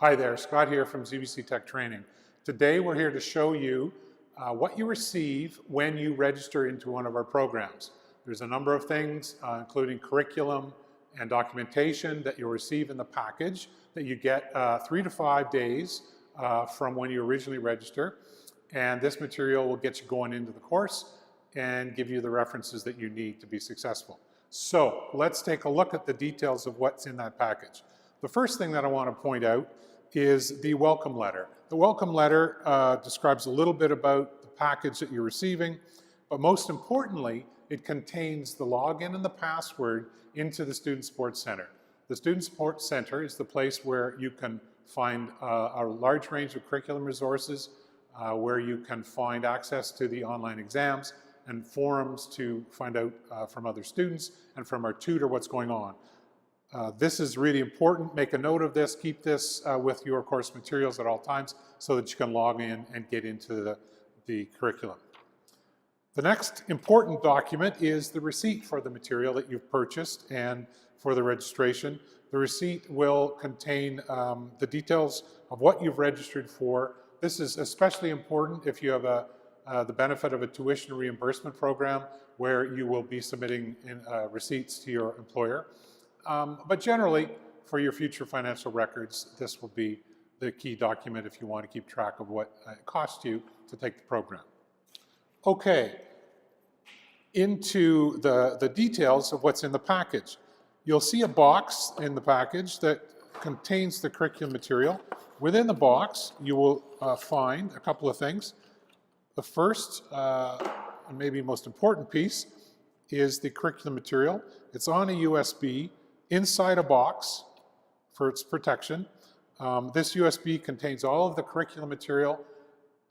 Hi there, Scott here from GBC Tech Training. Today we're here to show you what you receive when you register into one of our programs. There's a number of things, including curriculum and documentation that you'll receive in the package that you get 3 to 5 days from when you originally register. And this material will get you going into the course and give you the references that you need to be successful. So let's take a look at the details of what's in that package. The first thing that I want to point out is the welcome letter. The welcome letter describes a little bit about the package that you're receiving, but most importantly, it contains the login and the password into the Student Support Center. The Student Support Center is the place where you can find a large range of curriculum resources, where you can find access to the online exams and forums to find out from other students and from our tutor what's going on. This is really important. Make a note of this. Keep this with your course materials at all times so that you can log in and get into the curriculum. The next important document is the receipt for the material that you've purchased and for the registration. The receipt will contain the details of what you've registered for. This is especially important if you have the benefit of a tuition reimbursement program where you will be submitting receipts to your employer. But generally, for your future financial records, this will be the key document if you want to keep track of what it cost you to take the program. Okay, into the details of what's in the package. You'll see a box in the package that contains the curriculum material. Within the box, you will find a couple of things. The first, and maybe most important piece, is the curriculum material. It's on a USB inside a box for its protection. This USB contains all of the curriculum material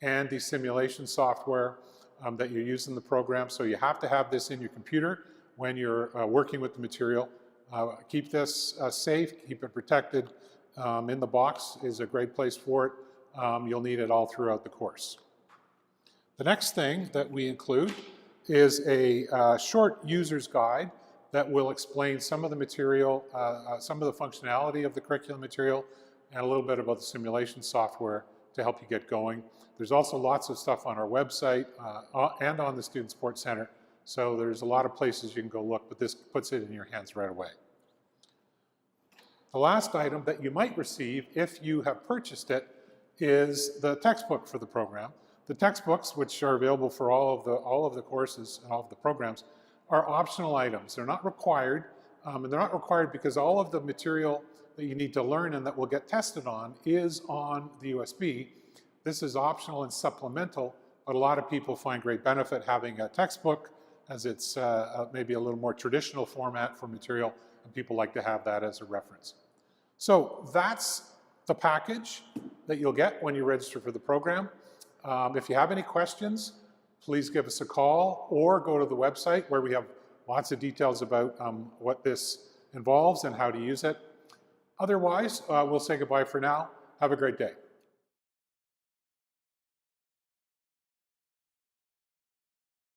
and the simulation software that you use in the program. So you have to have this in your computer when you're working with the material. Keep this safe, keep it protected. In the box is a great place for it. You'll need it all throughout the course. The next thing that we include is a short user's guide that will explain some of the material, some of the functionality of the curriculum material, and a little bit about the simulation software to help you get going. There's also lots of stuff on our website and on the Student Support Center, so there's a lot of places you can go look, but this puts it in your hands right away. The last item that you might receive if you have purchased it is the textbook for the program. The textbooks, which are available for all of the courses and all of the programs, are optional items. They're not required, and they're not required because all of the material that you need to learn and that will get tested on is on the USB. This is optional and supplemental, but a lot of people find great benefit having a textbook as it's maybe a little more traditional format for material, and people like to have that as a reference. So that's the package that you'll get when you register for the program. If you have any questions, please give us a call or go to the website where we have lots of details about what this involves and how to use it. Otherwise, we'll say goodbye for now. Have a great day.